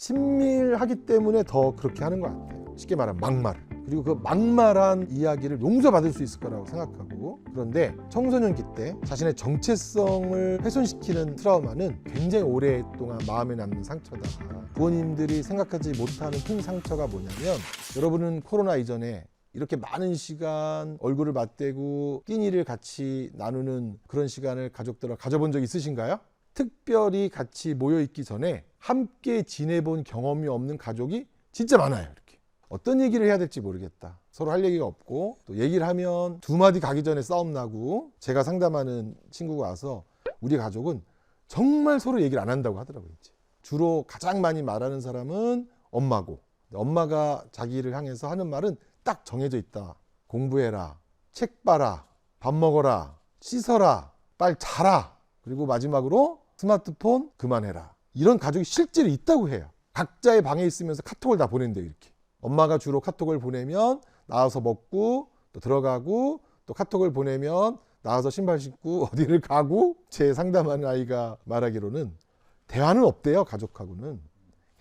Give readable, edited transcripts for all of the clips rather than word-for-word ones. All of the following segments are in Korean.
친밀하기 때문에 더 그렇게 하는 것 같아요. 쉽게 말하면 막말. 그리고 그 막말한 이야기를 용서받을 수 있을 거라고 생각하고, 그런데 청소년기 때 자신의 정체성을 훼손시키는 트라우마는 굉장히 오랫동안 마음에 남는 상처다. 부모님들이 생각하지 못하는 큰 상처가 뭐냐면, 여러분은 코로나 이전에 이렇게 많은 시간 얼굴을 맞대고 끼니를 같이 나누는 그런 시간을 가족들과 가져본 적 있으신가요? 특별히 같이 모여있기 전에 함께 지내본 경험이 없는 가족이 진짜 많아요. 이렇게 어떤 얘기를 해야 될지 모르겠다, 서로 할 얘기가 없고, 또 얘기를 하면 두 마디 가기 전에 싸움 나고. 제가 상담하는 친구가 와서 우리 가족은 정말 서로 얘기를 안 한다고 하더라고요. 이제 주로 가장 많이 말하는 사람은 엄마고, 엄마가 자기를 향해서 하는 말은 딱 정해져 있다. 공부해라, 책 봐라, 밥 먹어라, 씻어라, 빨리 자라, 그리고 마지막으로 스마트폰 그만해라. 이런 가족이 실제로 있다고 해요. 각자의 방에 있으면서 카톡을 다 보낸대요. 이렇게 엄마가 주로 카톡을 보내면 나와서 먹고 또 들어가고, 또 카톡을 보내면 나와서 신발 신고 어디를 가고. 제 상담하는 아이가 말하기로는 대화는 없대요. 가족하고는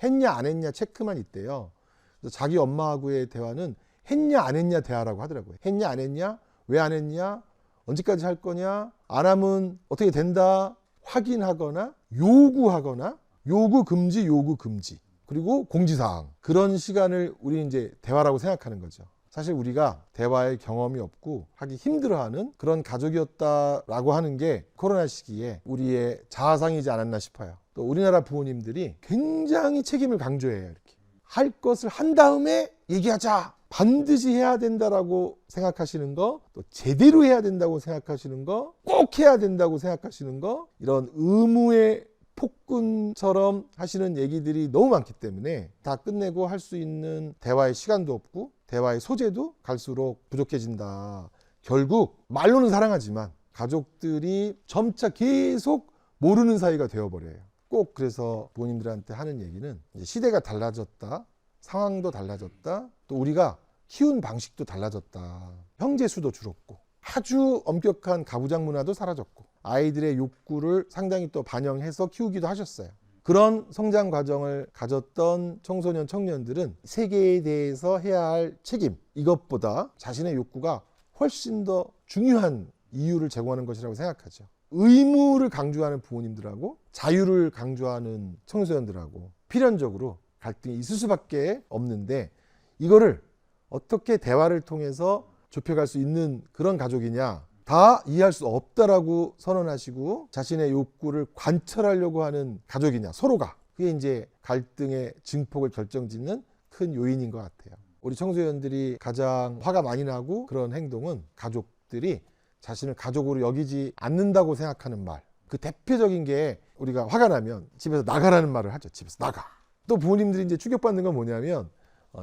했냐 안 했냐 체크만 있대요. 그래서 자기 엄마하고의 대화는 했냐 안 했냐 대화라고 하더라고요. 했냐 안 했냐, 왜 안 했냐, 언제까지 할 거냐, 안 하면 어떻게 된다 확인하거나 요구하거나, 요구 금지, 요구 금지, 그리고 공지사항. 그런 시간을 우리 이제 대화라고 생각하는 거죠. 사실 우리가 대화의 경험이 없고 하기 힘들어하는 그런 가족이었다라고 하는 게 코로나 시기에 우리의 자아상이지 않았나 싶어요. 또 우리나라 부모님들이 굉장히 책임을 강조해요. 이렇게 할 것을 한 다음에 얘기하자. 반드시 해야 된다라고 생각하시는 거, 또 제대로 해야 된다고 생각하시는 거, 꼭 해야 된다고 생각하시는 거, 이런 의무의 폭군처럼 하시는 얘기들이 너무 많기 때문에 다 끝내고 할 수 있는 대화의 시간도 없고 대화의 소재도 갈수록 부족해진다. 결국 말로는 사랑하지만 가족들이 점차 계속 모르는 사이가 되어버려요. 꼭 그래서 부모님들한테 하는 얘기는, 이제 시대가 달라졌다, 상황도 달라졌다, 또 우리가 키운 방식도 달라졌다. 형제 수도 줄었고 아주 엄격한 가부장 문화도 사라졌고 아이들의 욕구를 상당히 또 반영해서 키우기도 하셨어요. 그런 성장 과정을 가졌던 청소년 청년들은 세계에 대해서 해야 할 책임, 이것보다 자신의 욕구가 훨씬 더 중요한 이유를 제공하는 것이라고 생각하죠. 의무를 강조하는 부모님들하고 자유를 강조하는 청소년들하고 필연적으로 갈등이 있을 수밖에 없는데, 이거를 어떻게 대화를 통해서 좁혀갈 수 있는 그런 가족이냐, 다 이해할 수 없다라고 선언하시고 자신의 욕구를 관철하려고 하는 가족이냐, 서로가. 그게 이제 갈등의 증폭을 결정짓는 큰 요인인 것 같아요. 우리 청소년들이 가장 화가 많이 나고 그런 행동은 가족들이 자신을 가족으로 여기지 않는다고 생각하는 말. 그 대표적인 게, 우리가 화가 나면 집에서 나가라는 말을 하죠. 집에서 나가. 또 부모님들이 이제 충격받는 건 뭐냐면,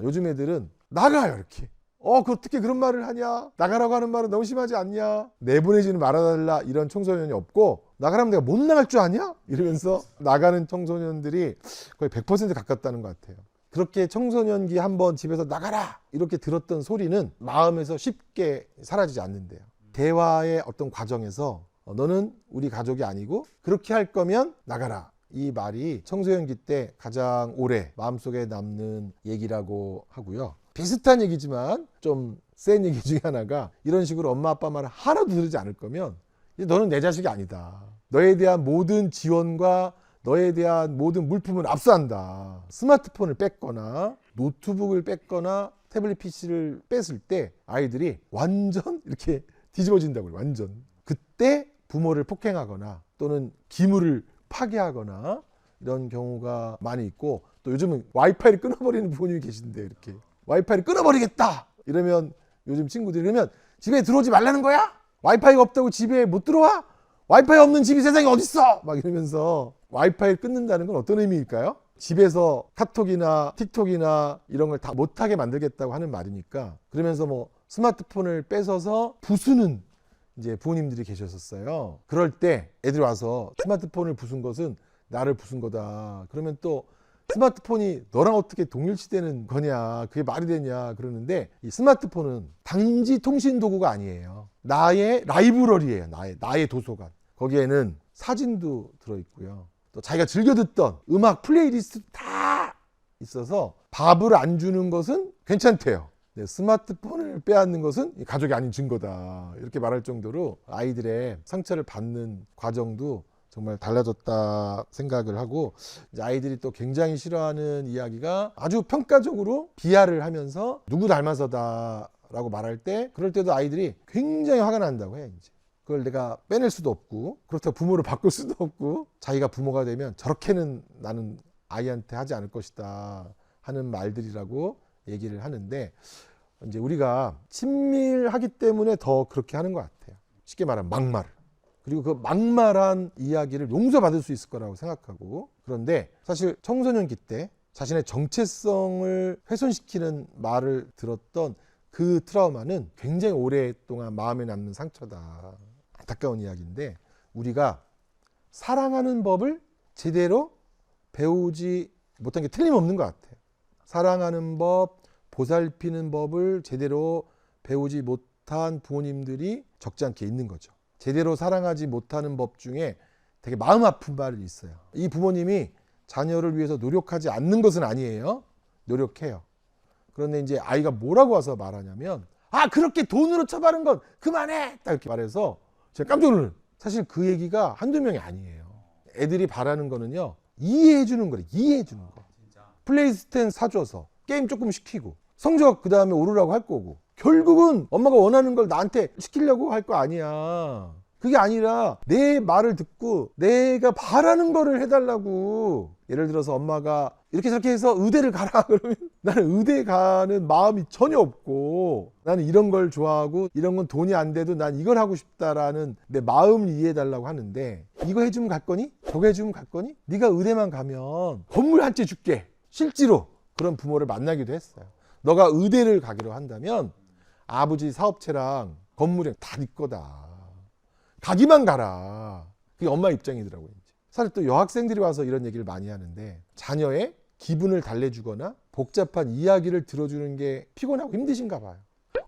요즘 애들은 나가요. 이렇게 그 어떻게 그런 말을 하냐, 나가라고 하는 말은 너무 심하지 않냐, 내보내지는 말아달라, 이런 청소년이 없고, 나가라면 내가 못 나갈 줄 아냐 이러면서 나가는 청소년들이 거의 100% 가깝다는 것 같아요. 그렇게 청소년기 한번 집에서 나가라 이렇게 들었던 소리는 마음에서 쉽게 사라지지 않는데요. 대화의 어떤 과정에서 너는 우리 가족이 아니고 그렇게 할 거면 나가라, 이 말이 청소년기 때 가장 오래 마음속에 남는 얘기라고 하고요. 비슷한 얘기지만 좀 센 얘기 중에 하나가, 이런 식으로 엄마 아빠 말을 하나도 들으지 않을 거면 이제 너는 내 자식이 아니다. 너에 대한 모든 지원과 너에 대한 모든 물품은 압수한다. 스마트폰을 뺐거나 노트북을 뺐거나 태블릿 PC를 뺐을 때 아이들이 완전 이렇게 뒤집어진다고요. 완전. 그때 부모를 폭행하거나 또는 기물을 파괴하거나 이런 경우가 많이 있고, 또 요즘은 와이파이를 끊어버리는 부모님이 계신데, 이렇게 와이파이를 끊어버리겠다 이러면 요즘 친구들이, 그러면 집에 들어오지 말라는 거야? 와이파이가 없다고 집에 못 들어와? 와이파이 없는 집이 세상에 어딨어? 막 이러면서 와이파이를 끊는다는 건 어떤 의미일까요? 집에서 카톡이나 틱톡이나 이런 걸 다 못하게 만들겠다고 하는 말이니까. 그러면서 뭐 스마트폰을 뺏어서 부수는 이제 부모님들이 계셨었어요. 그럴 때 애들이 와서 스마트폰을 부순 것은 나를 부순 거다. 그러면 또 스마트폰이 너랑 어떻게 동일시되는 거냐, 그게 말이 되냐 그러는데, 이 스마트폰은 단지 통신 도구가 아니에요. 나의 라이브러리예요. 나의 도서관. 거기에는 사진도 들어있고요. 또 자기가 즐겨 듣던 음악 플레이리스트 다 있어서 밥을 안 주는 것은 괜찮대요. 네, 스마트폰을 빼앗는 것은 가족이 아닌 증거다. 이렇게 말할 정도로 아이들의 상처를 받는 과정도 정말 달라졌다 생각을 하고, 이제 아이들이 또 굉장히 싫어하는 이야기가 아주 평가적으로 비하를 하면서 누구 닮아서다 라고 말할 때, 그럴 때도 아이들이 굉장히 화가 난다고 해. 이제 그걸 내가 빼낼 수도 없고, 그렇다고 부모를 바꿀 수도 없고, 자기가 부모가 되면 저렇게는 나는 아이한테 하지 않을 것이다 하는 말들이라고 얘기를 하는데, 이제 우리가 친밀하기 때문에 더 그렇게 하는 것 같아요. 쉽게 말하면 막말. 그리고 그 막말한 이야기를 용서받을 수 있을 거라고 생각하고, 그런데 사실 청소년기 때 자신의 정체성을 훼손시키는 말을 들었던 그 트라우마는 굉장히 오랫동안 마음에 남는 상처다. 안타까운 이야기인데, 우리가 사랑하는 법을 제대로 배우지 못한 게 틀림없는 것 같아요. 사랑하는 법, 보살피는 법을 제대로 배우지 못한 부모님들이 적지 않게 있는 거죠. 제대로 사랑하지 못하는 법 중에 되게 마음 아픈 말이 있어요. 이 부모님이 자녀를 위해서 노력하지 않는 것은 아니에요. 노력해요. 그런데 이제 아이가 뭐라고 와서 말하냐면, 아, 그렇게 돈으로 처바른 건 그만해! 딱 이렇게 말해서 제가 깜짝 놀랐어요. 사실 그 얘기가 한두 명이 아니에요. 애들이 바라는 거는요, 이해해 주는 거래. 이해해 주는 거. 플레이스테이션 사줘서 게임 조금 시키고 성적 그 다음에 오르라고 할 거고, 결국은 엄마가 원하는 걸 나한테 시키려고 할 거 아니야. 그게 아니라 내 말을 듣고 내가 바라는 거를 해달라고. 예를 들어서 엄마가 이렇게 저렇게 해서 의대를 가라 그러면 나는 의대 가는 마음이 전혀 없고, 나는 이런 걸 좋아하고 이런 건 돈이 안 돼도 난 이걸 하고 싶다라는 내 마음을 이해해달라고 하는데, 이거 해주면 갈 거니? 저거 해주면 갈 거니? 네가 의대만 가면 건물 한 채 줄게. 실제로 그런 부모를 만나기도 했어요. 너가 의대를 가기로 한다면 아버지 사업체랑 건물이랑 다 네 거다. 가기만 가라. 그게 엄마 입장이더라고요. 사실 또 여학생들이 와서 이런 얘기를 많이 하는데, 자녀의 기분을 달래주거나 복잡한 이야기를 들어주는 게 피곤하고 힘드신가 봐요.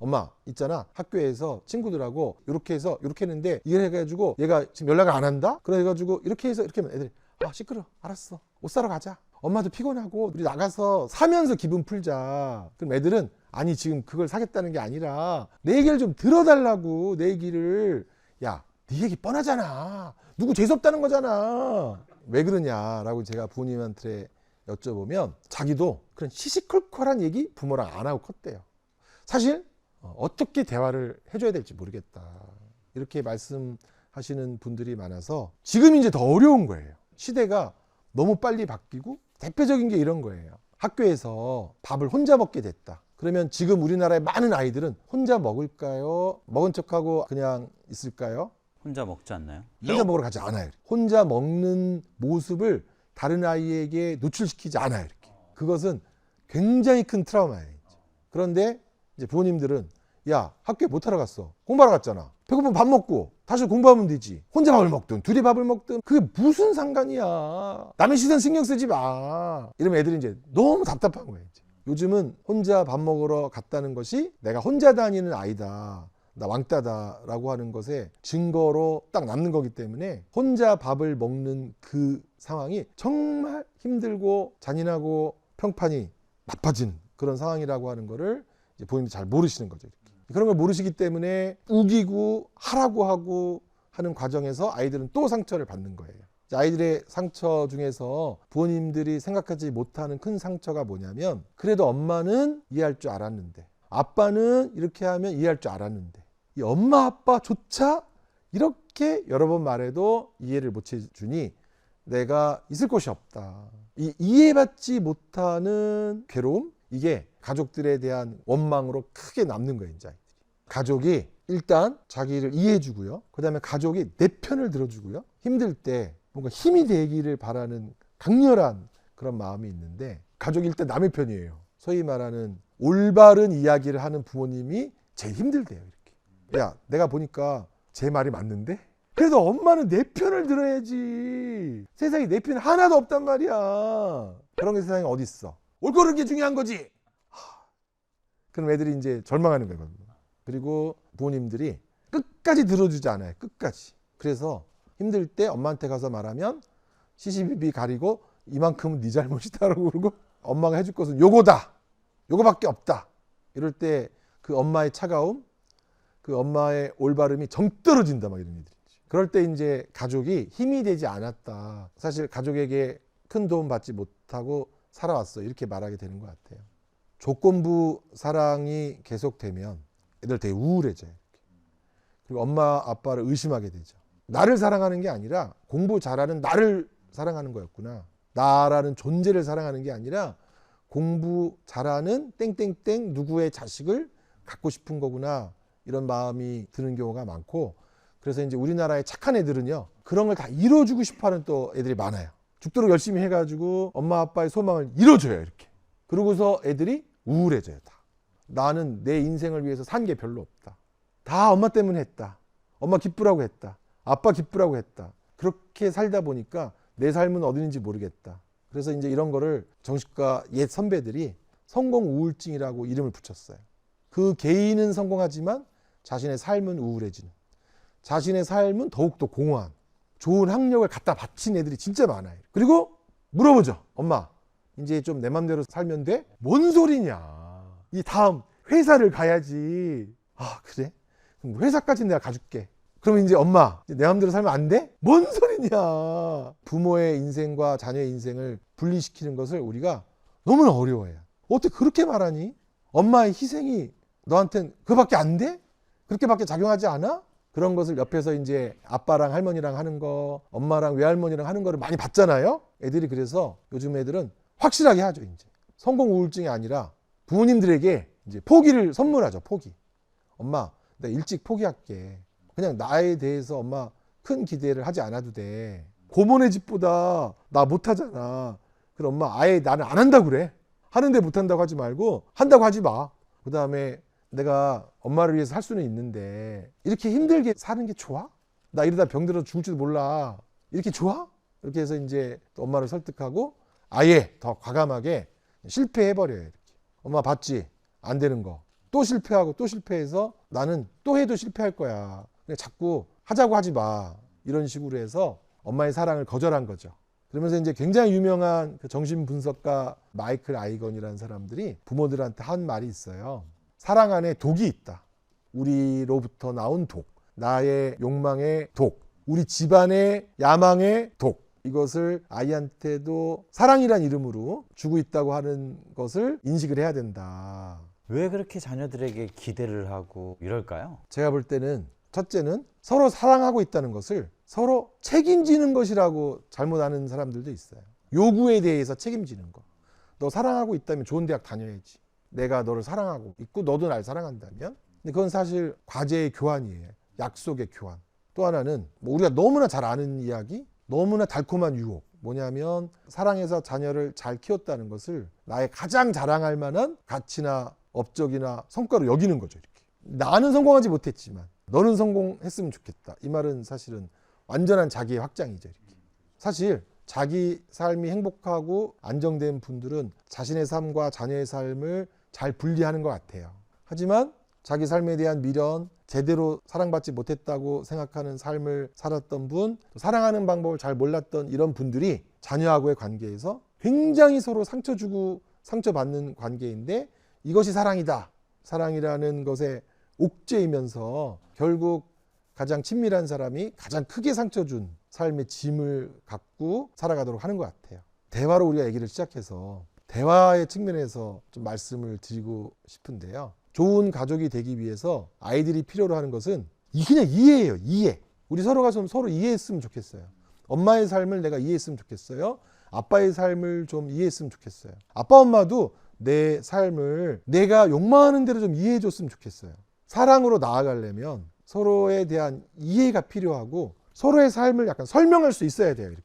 엄마 있잖아, 학교에서 친구들하고 이렇게 해서 이렇게 했는데 이걸 해가지고 얘가 지금 연락을 안 한다? 그래가지고 이렇게 해서 이렇게 하면 애들이, 아 시끄러, 알았어, 옷 사러 가자. 엄마도 피곤하고 우리 나가서 사면서 기분 풀자. 그럼 애들은, 아니 지금 그걸 사겠다는 게 아니라 내 얘기를 좀 들어달라고. 내 얘기를. 야, 네 얘기 뻔하잖아. 누구 재수없다는 거잖아. 왜 그러냐라고 제가 부모님한테 여쭤보면, 자기도 그런 시시콜콜한 얘기 부모랑 안 하고 컸대요. 사실 어떻게 대화를 해줘야 될지 모르겠다, 이렇게 말씀하시는 분들이 많아서 지금 이제 더 어려운 거예요. 시대가 너무 빨리 바뀌고, 대표적인 게 이런 거예요. 학교에서 밥을 혼자 먹게 됐다. 그러면 지금 우리나라의 많은 아이들은 혼자 먹을까요? 먹은 척하고 그냥 있을까요? 혼자 먹지 않나요? 혼자 먹으러 가지 않아요. 혼자 먹는 모습을 다른 아이에게 노출시키지 않아요. 이렇게. 그것은 굉장히 큰 트라우마예요. 그런데 이제 부모님들은, 야, 학교에 못 하러 갔어. 공부하러 갔잖아. 배고프면 밥 먹고 다시 공부하면 되지. 혼자 밥을 먹든 둘이 밥을 먹든 그게 무슨 상관이야. 남의 시선 신경 쓰지 마. 이러면 애들이 이제 너무 답답한 거예요. 이제. 요즘은 혼자 밥 먹으러 갔다는 것이 내가 혼자 다니는 아이다, 나 왕따다라고 하는 것에 증거로 딱 남는 거기 때문에, 혼자 밥을 먹는 그 상황이 정말 힘들고 잔인하고 평판이 나빠진 그런 상황이라고 하는 거를 이제 부모님이 잘 모르시는 거죠. 이렇게. 그런 걸 모르시기 때문에 우기고 하라고 하고 하는 과정에서 아이들은 또 상처를 받는 거예요. 아이들의 상처 중에서 부모님들이 생각하지 못하는 큰 상처가 뭐냐면, 그래도 엄마는 이해할 줄 알았는데, 아빠는 이렇게 하면 이해할 줄 알았는데, 이 엄마 아빠조차 이렇게 여러 번 말해도 이해를 못 해주니 내가 있을 곳이 없다. 이 이해받지 못하는 괴로움, 이게 가족들에 대한 원망으로 크게 남는 거예요. 이제 가족이 일단 자기를 이해해주고요, 그 다음에 가족이 내 편을 들어주고요, 힘들 때 뭔가 힘이 되기를 바라는 강렬한 그런 마음이 있는데, 가족이 일단 남의 편이에요. 소위 말하는 올바른 이야기를 하는 부모님이 제일 힘들대요. 이렇게. 야, 내가 보니까 제 말이 맞는데? 그래도 엄마는 내 편을 들어야지. 세상에 내 편 하나도 없단 말이야. 그런 게 세상에 어디 있어. 옳고 게 중요한 거지. 그럼 애들이 이제 절망하는 거거든요. 그리고 부모님들이 끝까지 들어주지 않아요. 끝까지. 그래서 힘들 때 엄마한테 가서 말하면 시시비비 가리고, 이만큼은 네 잘못이다라고 그러고, 엄마가 해줄 것은 요거다. 요거밖에 없다. 이럴 때 그 엄마의 차가움, 그 엄마의 올바름이 정 떨어진다 막 이런 얘기들이. 그럴 때 이제 가족이 힘이 되지 않았다. 사실 가족에게 큰 도움 받지 못하고 살아왔어. 이렇게 말하게 되는 것 같아요. 조건부 사랑이 계속되면 애들 되게 우울해져요. 그리고 엄마 아빠를 의심하게 되죠. 나를 사랑하는 게 아니라 공부 잘하는 나를 사랑하는 거였구나. 나라는 존재를 사랑하는 게 아니라 공부 잘하는 땡땡땡 누구의 자식을 갖고 싶은 거구나. 이런 마음이 드는 경우가 많고, 그래서 이제 우리나라의 착한 애들은요, 그런 걸 다 이뤄주고 싶어하는 또 애들이 많아요. 죽도록 열심히 해가지고 엄마 아빠의 소망을 이뤄줘요. 이렇게. 그러고서 애들이 우울해져요. 다. 나는 내 인생을 위해서 산 게 별로 없다. 다 엄마 때문에 했다. 엄마 기쁘라고 했다. 아빠 기쁘라고 했다. 그렇게 살다 보니까 내 삶은 어디 있는지 모르겠다. 그래서 이제 이런 거를 정신과 옛 선배들이 성공 우울증이라고 이름을 붙였어요. 그 개인은 성공하지만 자신의 삶은 우울해지는, 자신의 삶은 더욱더 공허한, 좋은 학력을 갖다 바친 애들이 진짜 많아요. 그리고 물어보죠. 엄마, 이제 좀 내 맘대로 살면 돼? 뭔 소리냐. 이 다음 회사를 가야지. 아, 그래? 그럼 회사까지 내가 가줄게. 그러면 이제 엄마, 내 맘대로 살면 안 돼? 뭔 소리냐. 부모의 인생과 자녀의 인생을 분리시키는 것을 우리가 너무나 어려워해요. 어떻게 그렇게 말하니? 엄마의 희생이 너한텐 그거밖에 안 돼? 그렇게밖에 작용하지 않아? 그런 것을 옆에서 이제 아빠랑 할머니랑 하는 거, 엄마랑 외할머니랑 하는 거를 많이 봤잖아요. 애들이 그래서 요즘 애들은 확실하게 하죠. 이제 성공 우울증이 아니라 부모님들에게 이제 포기를 선물하죠. 포기. 엄마, 내가 일찍 포기할게. 그냥 나에 대해서 엄마 큰 기대를 하지 않아도 돼. 고모네 집보다 나 못하잖아. 그럼 엄마 아예 나는 안 한다고 그래. 하는데 못한다고 하지 말고 한다고 하지 마. 그 다음에 내가 엄마를 위해서 할 수는 있는데 이렇게 힘들게 사는 게 좋아? 나 이러다 병들어서 죽을지도 몰라. 이렇게 좋아? 이렇게 해서 이제 또 엄마를 설득하고 아예 더 과감하게 실패해버려요. 이렇게. 엄마 봤지? 안 되는 거. 또 실패하고 또 실패해서 나는 또 해도 실패할 거야. 그냥 자꾸 하자고 하지 마. 이런 식으로 해서 엄마의 사랑을 거절한 거죠. 그러면서 이제 굉장히 유명한 그 정신분석가 마이클 아이건이라는 사람들이 부모들한테 한 말이 있어요. 사랑 안에 독이 있다. 우리로부터 나온 독. 나의 욕망의 독. 우리 집안의 야망의 독. 이것을 아이한테도 사랑이란 이름으로 주고 있다고 하는 것을 인식을 해야 된다. 왜 그렇게 자녀들에게 기대를 하고 이럴까요? 제가 볼 때는 첫째는 서로 사랑하고 있다는 것을 서로 책임지는 것이라고 잘못 아는 사람들도 있어요. 요구에 대해서 책임지는 거. 너 사랑하고 있다면 좋은 대학 다녀야지. 내가 너를 사랑하고 있고 너도 날 사랑한다면. 근데 그건 사실 과제의 교환이에요. 약속의 교환. 또 하나는 뭐 우리가 너무나 잘 아는 이야기, 너무나 달콤한 유혹. 뭐냐면 사랑해서 자녀를 잘 키웠다는 것을 나의 가장 자랑할 만한 가치나 업적이나 성과로 여기는 거죠. 이렇게. 나는 성공하지 못했지만 너는 성공했으면 좋겠다. 이 말은 사실은 완전한 자기의 확장이죠. 이렇게. 사실 자기 삶이 행복하고 안정된 분들은 자신의 삶과 자녀의 삶을 잘 분리하는 것 같아요. 하지만 자기 삶에 대한 미련, 제대로 사랑받지 못했다고 생각하는 삶을 살았던 분, 사랑하는 방법을 잘 몰랐던 이런 분들이 자녀하고의 관계에서 굉장히 서로 상처 주고 상처받는 관계인데 이것이 사랑이다. 사랑이라는 것의 옥죄이면서 결국 가장 친밀한 사람이 가장 크게 상처 준 삶의 짐을 갖고 살아가도록 하는 것 같아요. 대화로 우리가 얘기를 시작해서 대화의 측면에서 좀 말씀을 드리고 싶은데요. 좋은 가족이 되기 위해서 아이들이 필요로 하는 것은 그냥 이해예요. 이해. 우리 서로가 좀 서로 이해했으면 좋겠어요. 엄마의 삶을 내가 이해했으면 좋겠어요. 아빠의 삶을 좀 이해했으면 좋겠어요. 아빠 엄마도 내 삶을 내가 욕망하는 대로 좀 이해해 줬으면 좋겠어요. 사랑으로 나아가려면 서로에 대한 이해가 필요하고 서로의 삶을 약간 설명할 수 있어야 돼요. 이렇게.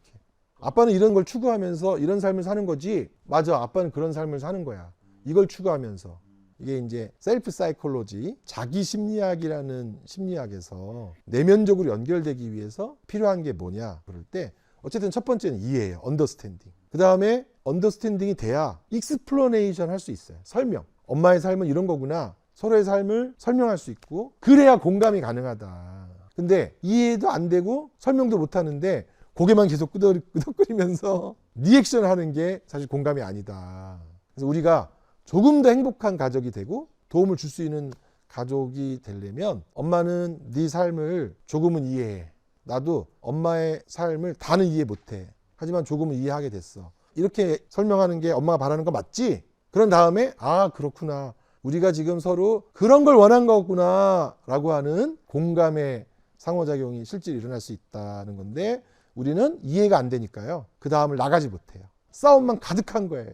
아빠는 이런 걸 추구하면서 이런 삶을 사는 거지. 맞아, 아빠는 그런 삶을 사는 거야. 이걸 추구하면서. 이게 이제 셀프 사이콜로지, 자기 심리학이라는 심리학에서 내면적으로 연결되기 위해서 필요한 게 뭐냐 그럴 때 어쨌든 첫 번째는 이해예요. 언더스탠딩. 그 다음에 언더스탠딩이 돼야 익스플로네이션 할 수 있어요. 설명. 엄마의 삶은 이런 거구나. 서로의 삶을 설명할 수 있고 그래야 공감이 가능하다. 근데 이해도 안 되고 설명도 못 하는데 고개만 계속 끄덕거리면서 리액션 하는 게 사실 공감이 아니다. 그래서 우리가 조금 더 행복한 가족이 되고 도움을 줄 수 있는 가족이 되려면 엄마는 네 삶을 조금은 이해해. 나도 엄마의 삶을 다는 이해 못해. 하지만 조금은 이해하게 됐어. 이렇게 설명하는 게 엄마가 바라는 거 맞지? 그런 다음에 아 그렇구나. 우리가 지금 서로 그런 걸 원한 거구나 라고 하는 공감의 상호작용이 실제로 일어날 수 있다는 건데 우리는 이해가 안 되니까요. 그 다음을 나가지 못해요. 싸움만 가득한 거예요.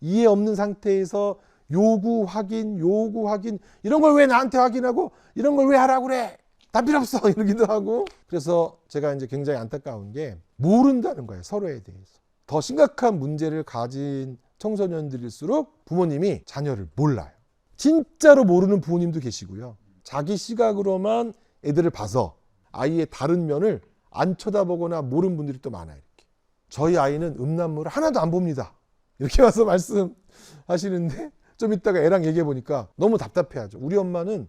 이해 없는 상태에서 요구 확인 이런 걸 왜 나한테 확인하고 이런 걸 왜 하라고 그래? 다 필요 없어 이러기도 하고. 그래서 제가 이제 굉장히 안타까운 게 모른다는 거예요. 서로에 대해서. 더 심각한 문제를 가진 청소년들일수록 부모님이 자녀를 몰라요. 진짜로 모르는 부모님도 계시고요. 자기 시각으로만 애들을 봐서 아이의 다른 면을 안 쳐다보거나 모르는 분들이 또 많아요. 이렇게. 저희 아이는 음란물을 하나도 안 봅니다. 이렇게 와서 말씀하시는데 좀 이따가 애랑 얘기해 보니까 너무 답답해하죠. 우리 엄마는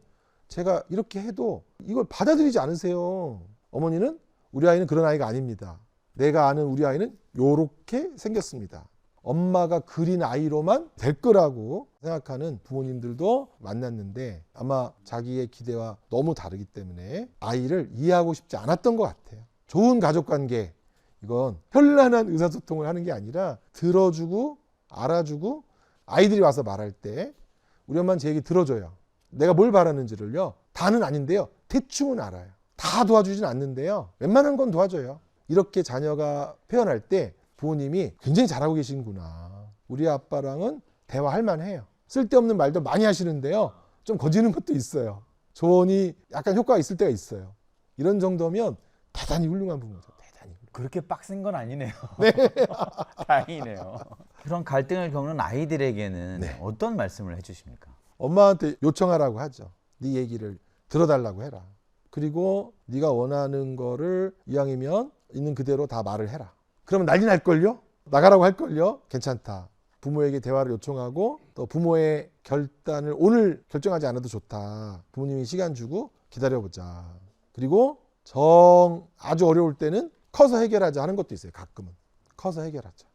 제가 이렇게 해도 이걸 받아들이지 않으세요. 어머니는 우리 아이는 그런 아이가 아닙니다. 내가 아는 우리 아이는 요렇게 생겼습니다. 엄마가 그린 아이로만 될 거라고 생각하는 부모님들도 만났는데 아마 자기의 기대와 너무 다르기 때문에 아이를 이해하고 싶지 않았던 것 같아요. 좋은 가족관계, 이건 현란한 의사소통을 하는 게 아니라 들어주고 알아주고 아이들이 와서 말할 때 우리 엄마는 제 얘기 들어줘요. 내가 뭘 바라는지를요. 다는 아닌데요. 대충은 알아요. 다 도와주진 않는데요. 웬만한 건 도와줘요. 이렇게 자녀가 표현할 때 부모님이 굉장히 잘하고 계신구나. 우리 아빠랑은 대화할 만해요. 쓸데없는 말도 많이 하시는데요. 좀 거지는 것도 있어요. 조언이 약간 효과가 있을 때가 있어요. 이런 정도면 대단히 훌륭한 부모죠. 대단히. 그렇게 빡센 건 아니네요. 네. 다행이네요. 그런 갈등을 겪는 아이들에게는 네. 어떤 말씀을 해주십니까? 엄마한테 요청하라고 하죠. 네 얘기를 들어달라고 해라. 그리고 네가 원하는 거를 이왕이면 있는 그대로 다 말을 해라. 그러면 난리 날걸요? 나가라고 할걸요? 괜찮다. 부모에게 대화를 요청하고 또 부모의 결단을 오늘 결정하지 않아도 좋다. 부모님이 시간 주고 기다려보자. 그리고 아주 어려울 때는 커서 해결하자 하는 것도 있어요. 가끔은. 커서 해결하자.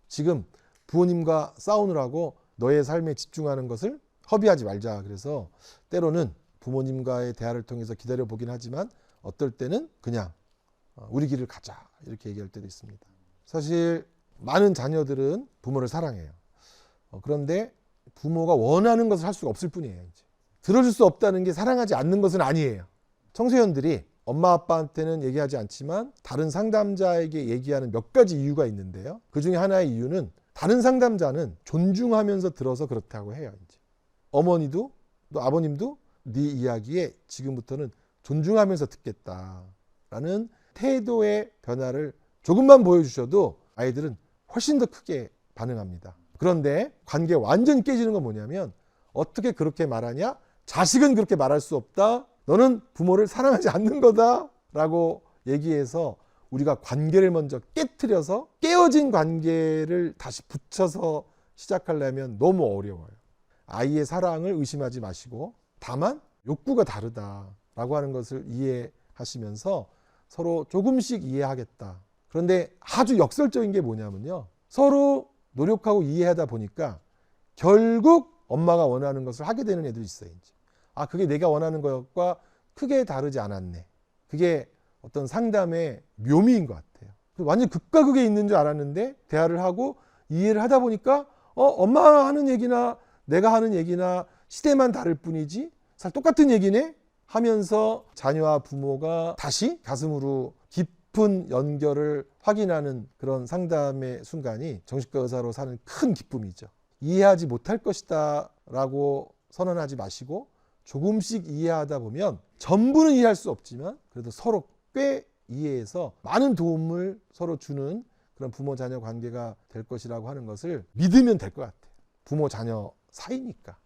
지금 부모님과 싸우느라고 너의 삶에 집중하는 것을 허비하지 말자. 그래서 때로는 부모님과의 대화를 통해서 기다려보긴 하지만 어떨 때는 그냥 우리 길을 가자 이렇게 얘기할 때도 있습니다. 사실 많은 자녀들은 부모를 사랑해요. 그런데 부모가 원하는 것을 할 수가 없을 뿐이에요. 이제. 들어줄 수 없다는 게 사랑하지 않는 것은 아니에요. 청소년들이 엄마 아빠한테는 얘기하지 않지만 다른 상담자에게 얘기하는 몇 가지 이유가 있는데요. 그 중에 하나의 이유는 다른 상담자는 존중하면서 들어서 그렇다고 해요. 이제. 어머니도 또 아버님도 네 이야기에 지금부터는 존중하면서 듣겠다라는 태도의 변화를 조금만 보여주셔도 아이들은 훨씬 더 크게 반응합니다. 그런데 관계가 완전히 깨지는 건 뭐냐면 어떻게 그렇게 말하냐? 자식은 그렇게 말할 수 없다. 너는 부모를 사랑하지 않는 거다. 라고 얘기해서 우리가 관계를 먼저 깨트려서 깨어진 관계를 다시 붙여서 시작하려면 너무 어려워요. 아이의 사랑을 의심하지 마시고 다만 욕구가 다르다라고 하는 것을 이해하시면서 서로 조금씩 이해하겠다. 그런데 아주 역설적인 게 뭐냐면요. 서로 노력하고 이해하다 보니까 결국 엄마가 원하는 것을 하게 되는 애들이 있어요. 이제. 아, 그게 내가 원하는 것과 크게 다르지 않았네. 그게 어떤 상담의 묘미인 것 같아요. 완전 극과 극에 있는 줄 알았는데 대화를 하고 이해를 하다 보니까 엄마가 하는 얘기나 내가 하는 얘기나 시대만 다를 뿐이지 사실 똑같은 얘기네 하면서 자녀와 부모가 다시 가슴으로 깊은 연결을 확인하는 그런 상담의 순간이 정신과 의사로 사는 큰 기쁨이죠. 이해하지 못할 것이다 라고 선언하지 마시고 조금씩 이해하다 보면 전부는 이해할 수 없지만 그래도 서로 꽤 이해해서 많은 도움을 서로 주는 그런 부모 자녀 관계가 될 것이라고 하는 것을 믿으면 될 것 같아요. 부모 자녀 사이니까.